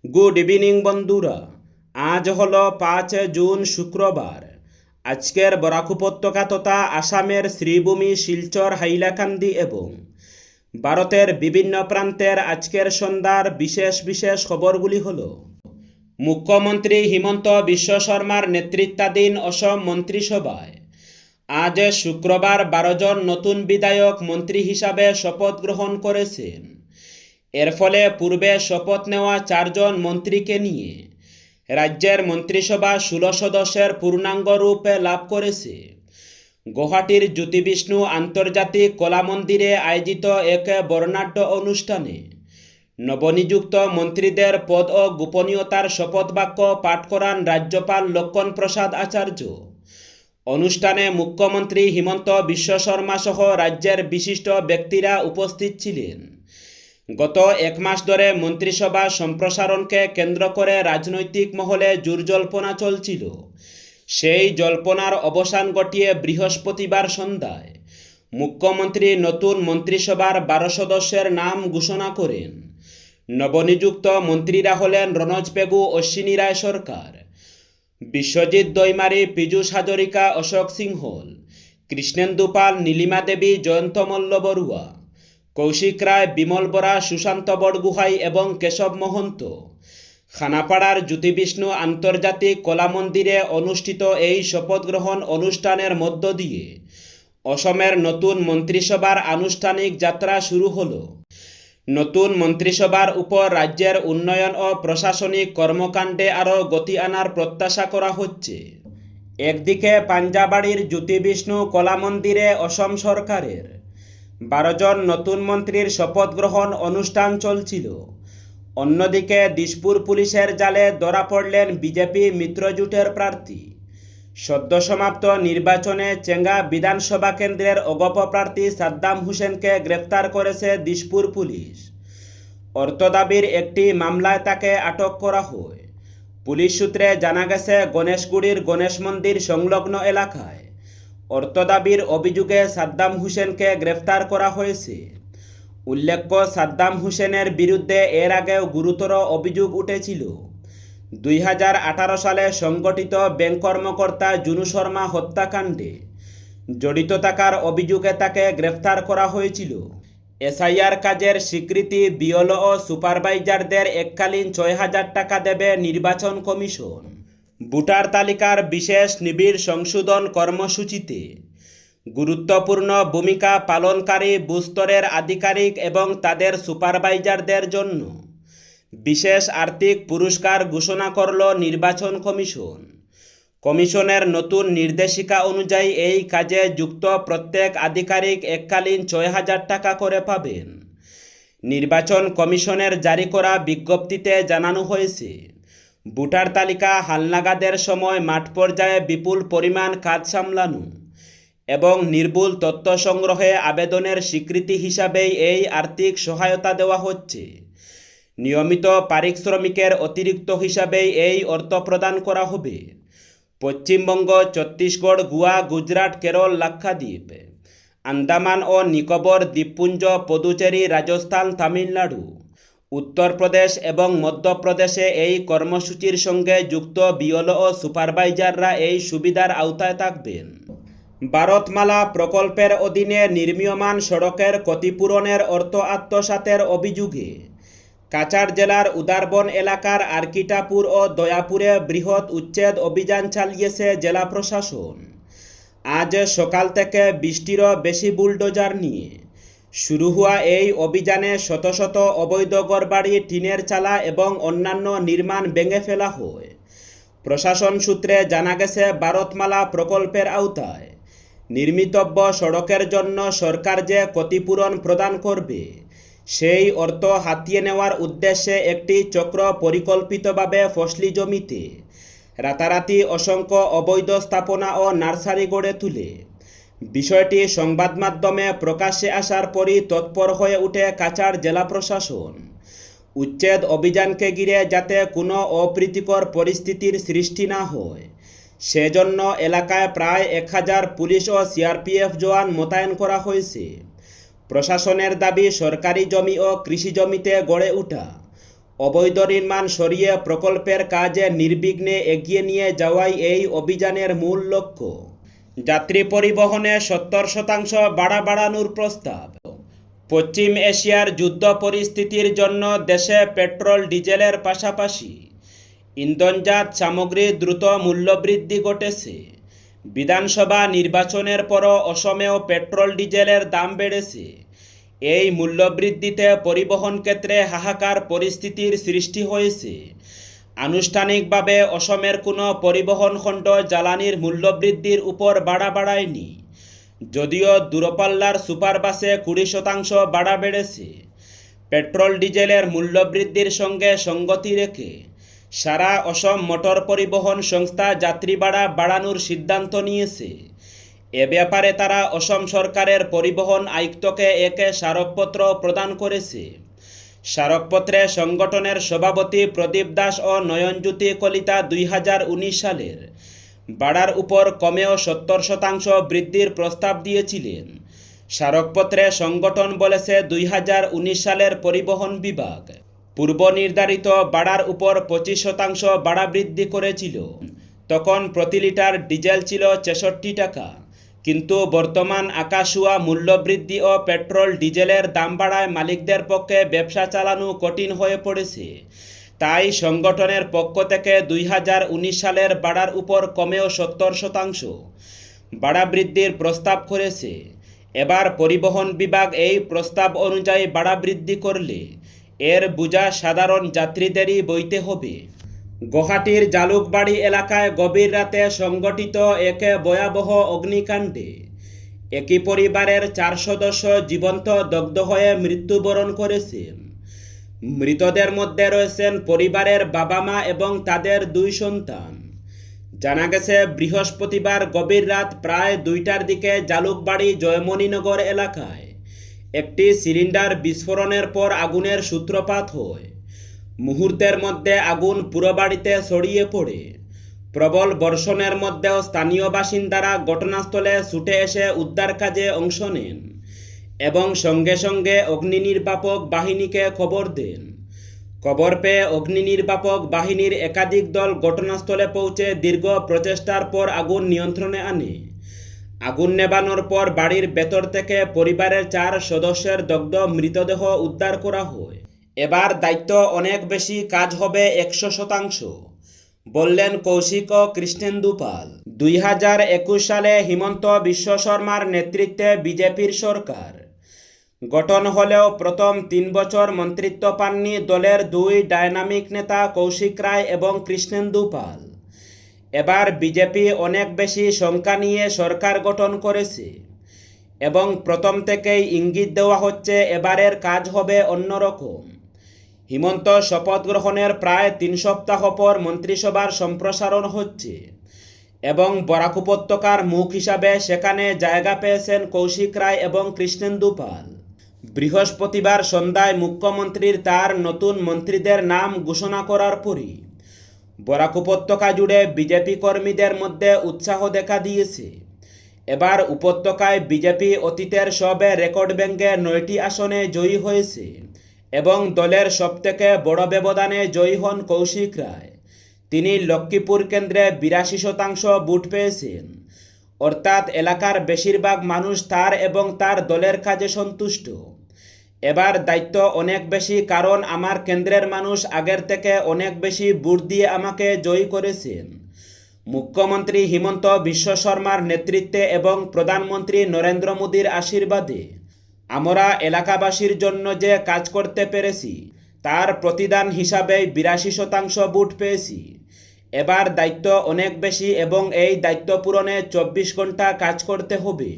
Good evening বন্ধুরা। আজ হলো 5 জুন শুক্রবার। আজকের বরাক উপত্যকা তথা আসামের শ্রীভূমি, শিলচর, হাইলাকান্দি এবং ভারতের বিভিন্ন প্রান্তের আজকের সন্ধ্যার বিশেষ বিশেষ খবরগুলি হল: মুখ্যমন্ত্রী হিমন্ত বিশ্ব শর্মার নেতৃত্বাধীন অসম মন্ত্রিসভায় আজ শুক্রবার 12 জন নতুন বিধায়ক মন্ত্রী হিসাবে শপথ গ্রহণ করেছেন। এর ফলে পূর্বে শপথ নেওয়া 4 জন মন্ত্রীকে নিয়ে রাজ্যের মন্ত্রিসভা 16 সদস্যের পূর্ণাঙ্গ রূপে লাভ করেছে। গুয়াহাটির জ্যোতি বিষ্ণু আন্তর্জাতিক কলা মন্দিরে আয়োজিত এক বর্ণাঢ্য অনুষ্ঠানে নবনিযুক্ত মন্ত্রীদের পদ ও গোপনীয়তার শপথ বাক্য পাঠ করান রাজ্যপাল লক্ষণ প্রসাদ আচার্য। অনুষ্ঠানে মুখ্যমন্ত্রী হিমন্ত বিশ্ব শর্মা সহ রাজ্যের বিশিষ্ট ব্যক্তিরা উপস্থিত ছিলেন। গত 1 মাস ধরে মন্ত্রিসভা সম্প্রসারণকে কেন্দ্র করে রাজনৈতিক মহলে জোর জল্পনা চলছিল। সেই জল্পনার অবসান ঘটিয়ে বৃহস্পতিবার সন্ধ্যায় মুখ্যমন্ত্রী নতুন মন্ত্রিসভার 12 সদস্যের নাম ঘোষণা করেন। নবনিযুক্ত মন্ত্রীরা হলেন রণজ পেগু, অশ্বিনী রায় সরকার, বিশ্বজিৎ দৈমারি, পীযূষ হাজরিকা, অশোক সিংহল, কৃষ্ণেন্দু পাল, নীলিমা দেবী, জয়ন্ত মল্ল বড়ুয়া, কৌশিক রায়, বিমল বরা, সুশান্ত বড়গুহাই এবং কেশব মহন্ত। খানাপাড়ার জ্যোতি বিষ্ণু আন্তর্জাতিক কলা মন্দিরে অনুষ্ঠিত এই শপথ গ্রহণ অনুষ্ঠানের মধ্য দিয়ে অসমের নতুন মন্ত্রিসভার আনুষ্ঠানিক যাত্রা শুরু হলো। নতুন মন্ত্রিসভার উপর রাজ্যের উন্নয়ন ও প্রশাসনিক কর্মকাণ্ডে আরও গতি আনার প্রত্যাশা করা হচ্ছে। একদিকে পাঞ্জাবাড়ির জ্যোতি বিষ্ণু কলা মন্দিরে অসম সরকারের 12 জন নতুন মন্ত্রীর শপথ গ্রহণ অনুষ্ঠান চলছিল। অন্যদিকে দিশপুর পুলিশের জালে ধরা পড়লেন বিজেপি মিত্রজোটের প্রার্থী। সদ্য সমাপ্ত নির্বাচনে চেঙ্গা বিধানসভা কেন্দ্রের অগপ প্রার্থী সাদ্দাম হোসেনকে গ্রেফতার করেছে দিশপুর পুলিশ। অর্থ দাবির একটি মামলায় তাকে আটক করা হয়। পুলিশ সূত্রে জানা গেছে, গণেশগুড়ির গণেশ মন্দির সংলগ্ন এলাকায় অর্থ দাবির অভিযোগে সাদ্দাম হোসেনকে গ্রেফতার করা হয়েছে। উল্লেখ্য, সাদ্দাম হোসেনের বিরুদ্ধে এর আগেও গুরুতর অভিযোগ উঠেছিল। 2018 সালে সংগঠিত ব্যাংক কর্মকর্তা জুনু শর্মা হত্যাকাণ্ডে জড়িত থাকার অভিযোগে তাকে গ্রেফতার করা হয়েছিল। এসআইআর কাজের স্বীকৃতি বিএলও ও সুপারভাইজারদের এককালীন 6,000 টাকা দেবে নির্বাচন কমিশন। ভোটার তালিকার বিশেষ নিবিড় সংশোধন কর্মসূচিতে গুরুত্বপূর্ণ ভূমিকা পালনকারী বুথস্তরের আধিকারিক এবং তাদের সুপারভাইজারদের জন্য বিশেষ আর্থিক পুরস্কার ঘোষণা করল নির্বাচন কমিশন। কমিশনের নতুন নির্দেশিকা অনুযায়ী এই কাজে যুক্ত প্রত্যেক আধিকারিক এককালীন 6,000 টাকা করে পাবেন। নির্বাচন কমিশনের জারি করা বিজ্ঞপ্তিতে জানানো হয়েছে, ভোটার তালিকা হালনাগাদের সময় মাঠ পর্যায়ে বিপুল পরিমাণ কাজ সামলানো এবং নির্ভুল তথ্য সংগ্রহে আবেদনের স্বীকৃতি হিসাবেই এই আর্থিক সহায়তা দেওয়া হচ্ছে। নিয়মিত পারিশ্রমিকের অতিরিক্ত হিসাবেই এই অর্থ প্রদান করা হবে। পশ্চিমবঙ্গ, ছত্তিশগড়, গোয়া, গুজরাট, কেরল, লাক্ষাদ্বীপ, আন্দামান ও নিকোবর দ্বীপপুঞ্জ, পুদুচেরি, রাজস্থান, তামিলনাড়ু, উত্তরপ্রদেশ এবং মধ্যপ্রদেশে এই কর্মসূচির সঙ্গে যুক্ত বিএলও ও সুপারভাইজাররা এই সুবিধার আওতায় থাকবেন। ভারতমালা প্রকল্পের অধীনে নির্মীয়মান সড়কের ক্ষতিপূরণের অর্থ আত্মসাতের অভিযোগে কাছাড় জেলার উদারবন এলাকার আরকিটাপুর ও দয়াপুরে বৃহৎ উচ্ছেদ অভিযান চালিয়েছে জেলা প্রশাসন। আজ সকাল থেকে 20টিরও বেশি বুলডোজার নিয়ে শুরু হওয়া এই অভিযানে শত শত অবৈধ ঘরবাড়ি, টিনের চালা এবং অন্যান্য নির্মাণ ভেঙে ফেলা হয়। প্রশাসন সূত্রে জানা গেছে, ভারতমালা প্রকল্পের আওতায় নির্মিতব্য সড়কের জন্য সরকার যে ক্ষতিপূরণ প্রদান করবে, সেই অর্থ হাতিয়ে নেওয়ার উদ্দেশ্যে একটি চক্র পরিকল্পিতভাবে ফসলি জমিতে রাতারাতি অসংখ্য অবৈধ স্থাপনা ও নার্সারি গড়ে তুলে। বিষয়টি সংবাদ মাধ্যমে প্রকাশ্যে আসার পরই তৎপর হয়ে ওঠে কাছাড় জেলা প্রশাসন। উচ্ছেদ অভিযানকে ঘিরে যাতে কোনো অপ্রীতিকর পরিস্থিতির সৃষ্টি না হয়, সেজন্য এলাকায় প্রায় 1000 পুলিশ ও সিআরপিএফ জওয়ান মোতায়েন করা হয়েছে। প্রশাসনের দাবি, সরকারি জমি ও কৃষি জমিতে গড়ে ওঠা অবৈধ নির্মাণ সরিয়ে প্রকল্পের কাজে নির্বিঘ্নে এগিয়ে নিয়ে যাওয়াই এই অভিযানের মূল লক্ষ্য। যাত্রী পরিবহনে 70% বাড়ানোর প্রস্তাব। পশ্চিম এশিয়ার যুদ্ধ পরিস্থিতির জন্য দেশে পেট্রোল ডিজেলের পাশাপাশি ইন্ধনজাত সামগ্রীর দ্রুত মূল্যবৃদ্ধি ঘটেছে। বিধানসভা নির্বাচনের পরও অসমেও পেট্রোল ডিজেলের দাম বেড়েছে। এই মূল্যবৃদ্ধিতে পরিবহন ক্ষেত্রে হাহাকার পরিস্থিতির সৃষ্টি হয়েছে। আনুষ্ঠানিকভাবে অসমের কোনো পরিবহন খণ্ড জ্বালানির মূল্যবৃদ্ধির উপর বাড়ায়নি, যদিও দূরপাল্লার সুপারবাসে 20% ভাড়া বেড়েছে। পেট্রোল ডিজেলের মূল্যবৃদ্ধির সঙ্গে সঙ্গতি রেখে সারা অসম মোটর পরিবহন সংস্থা যাত্রী ভাড়া বাড়ানোর সিদ্ধান্ত নিয়েছে। এ ব্যাপারে তারা অসম সরকারের পরিবহন আয়ুক্তকে এক স্মারকপত্র প্রদান করেছে। স্মারকপত্রে সংগঠনের সভাপতি প্রদীপ দাস ও নয়নজ্যোতি কলিতা 2019 সালের ভাড়ার উপর কমেও 70% বৃদ্ধির প্রস্তাব দিয়েছিলেন। স্মারকপত্রে সংগঠন বলেছে 2019 সালের পরিবহন বিভাগ পূর্ব নির্ধারিত ভাড়ার উপর 25% ভাড়া বৃদ্ধি করেছিল। তখন প্রতি লিটার ডিজেল ছিল 66 টাকা, কিন্তু বর্তমান আকাশছোঁয়া মূল্যবৃদ্ধি ও পেট্রোল ডিজেলের দাম বাড়ায় মালিকদের পক্ষে ব্যবসা চালানো কঠিন হয়ে পড়েছে। তাই সংগঠনের পক্ষ থেকে 2019 সালের ভাড়ার উপর কমেও 70% ভাড়া বৃদ্ধির প্রস্তাব করেছে। এবার পরিবহন বিভাগ এই প্রস্তাব অনুযায়ী ভাড়া বৃদ্ধি করলে এর বোঝা সাধারণ যাত্রীদেরই বইতে হবে। গুয়াহাটির জালুকবাড়ি এলাকায় গভীর রাতে সংঘটিত এক ভয়াবহ অগ্নিকাণ্ডে একই পরিবারের 4 সদস্য জীবন্ত দগ্ধ হয়ে মৃত্যুবরণ করেছেন। মৃতদের মধ্যে রয়েছেন পরিবারের বাবা মা এবং তাদের 2 সন্তান। জানা গেছে বৃহস্পতিবার গভীর রাত প্রায় 2টার দিকে জালুকবাড়ি জয়মণিনগর এলাকায় একটি সিলিন্ডার বিস্ফোরণের পর আগুনের সূত্রপাত হয়। মুহূর্তের মধ্যে আগুন পুরো বাড়িতে ছড়িয়ে পড়ে। প্রবল বর্ষণের মধ্যেও স্থানীয় বাসিন্দারা ঘটনাস্থলে ছুটে এসে উদ্ধার কাজে অংশ নেন এবং সঙ্গে সঙ্গে অগ্নি নির্বাপক বাহিনীকে খবর দেন। খবর পেয়ে অগ্নি নির্বাপক বাহিনীর একাধিক দল ঘটনাস্থলে পৌঁছে দীর্ঘ প্রচেষ্টার পর আগুন নিয়ন্ত্রণে আনে। আগুন নেভানোর পর বাড়ির ভেতর থেকে পরিবারের 4 সদস্যের দগ্ধ মৃতদেহ উদ্ধার করা হয়। এবার দায়িত্ব অনেক বেশি, কাজ হবে 100%, বললেন কৌশিক ও কৃষ্ণেন্দু পাল। 2021 সালে হিমন্ত বিশ্ব শর্মার নেতৃত্বে বিজেপির সরকার গঠন হলেও প্রথম 3 বছর মন্ত্রিত্ব পাননি দলের 2 ডায়নামিক নেতা কৌশিক রায় এবং কৃষ্ণেন্দু পাল। এবার বিজেপি অনেক বেশি সংখ্যা নিয়ে সরকার গঠন করেছে এবং প্রথম থেকেই ইঙ্গিত দেওয়া হচ্ছে এবারের কাজ হবে অন্যরকম। হিমন্ত শপথ গ্রহণের প্রায় 3 সপ্তাহ পর মন্ত্রিসভার সম্প্রসারণ হচ্ছে এবং বরাক উপত্যকার মুখ হিসাবে সেখানে জায়গা পেয়েছেন কৌশিক রায় এবং কৃষ্ণেন্দু পাল। বৃহস্পতিবার সন্ধ্যায় মুখ্যমন্ত্রীর তার নতুন মন্ত্রীদের নাম ঘোষণা করার পরই বরাক উপত্যকা জুড়ে বিজেপি কর্মীদের মধ্যে উৎসাহ দেখা দিয়েছে। এবার উপত্যকায় বিজেপি অতীতের সবে রেকর্ড ভেঙে 9টি আসনে জয়ী হয়েছে এবং দলের সবথেকে বড় ব্যবধানে জয়ী হন কৌশিক রায়। তিনি লক্ষ্মীপুর কেন্দ্রে 82% ভোট পেয়েছেন, অর্থাৎ এলাকার বেশিরভাগ মানুষ তার এবং তার দলের কাজে সন্তুষ্ট। এবার দায়িত্ব অনেক বেশি, কারণ আমার কেন্দ্রের মানুষ আগের থেকে অনেক বেশি ভোট দিয়ে আমাকে জয়ী করেছেন। মুখ্যমন্ত্রী হিমন্ত বিশ্ব শর্মার নেতৃত্বে এবং প্রধানমন্ত্রী নরেন্দ্র মোদীর আশীর্বাদে আমরা এলাকাবাসীর জন্য যে কাজ করতে পেরেছি তার প্রতিদান হিসাবে 82% ভোট পেয়েছি। এবার দায়িত্ব অনেক বেশি এবং এই দায়িত্ব পূরণে 24 ঘন্টা কাজ করতে হবে।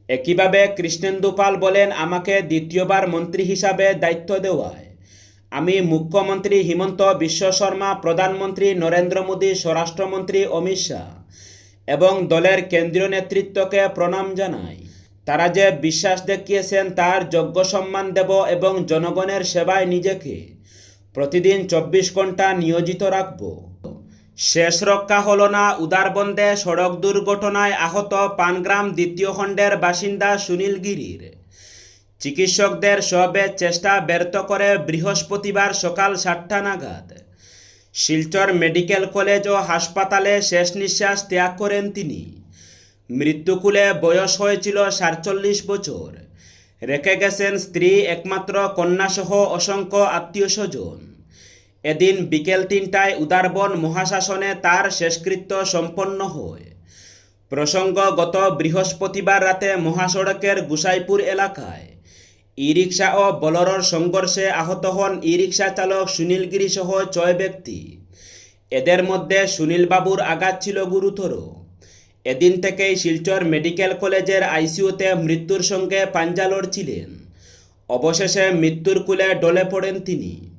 একইভাবে কৃষ্ণেন্দু পাল বলেন, আমাকে দ্বিতীয়বার মন্ত্রী হিসাবে দায়িত্ব দেওয়ায় আমি মুখ্যমন্ত্রী হিমন্ত বিশ্ব শর্মা, প্রধানমন্ত্রী নরেন্দ্র মোদী, স্বরাষ্ট্রমন্ত্রী অমিত শাহ এবং দলের কেন্দ্রীয় নেতৃত্বকে প্রণাম জানাই। তারা যে বিশ্বাস দেখিয়েছেন তার যোগ্য সম্মান দেব এবং জনগণের সেবায় নিজেকে প্রতিদিন 24 ঘন্টা নিয়োজিত রাখব। শেষ রক্ষা হলো না উদারবন্দে সড়ক দুর্ঘটনায় আহত পানগ্রাম 2য় খণ্ডের বাসিন্দা সুনীল গিরির। চিকিৎসকদের সবে চেষ্টা ব্যর্থ করে বৃহস্পতিবার সকাল 7টা নাগাদ শিলচর মেডিকেল কলেজ ও হাসপাতালে শেষ নিঃশ্বাস ত্যাগ করেন তিনি। মৃত্যুকুলে বয়স হয়েছিল 47 বছর। রেখে গেছেন স্ত্রী, একমাত্র কন্যাসহ অসংখ্য আত্মীয় স্বজন। এদিন বিকেল 3টায় উদারবন মহাশ্মশানে তার শেষকৃত্য সম্পন্ন হয়। প্রসঙ্গ, গত বৃহস্পতিবার রাতে মহাসড়কের গুসাইপুর এলাকায় ই রিক্সা ও বোলেরোর সংঘর্ষে আহত হন ই রিক্সা চালক সুনীল গিরি সহ 6 ব্যক্তি। এদের মধ্যে সুনীল বাবুর আঘাত ছিল গুরুতর। এদিন থেকেই শিলচর মেডিকেল কলেজের আইসিইউতে মৃত্যুর সঙ্গে পাঞ্জা লড়ছিলেন। অবশেষে মৃত্যুর কোলে ঢলে পড়েন তিনি।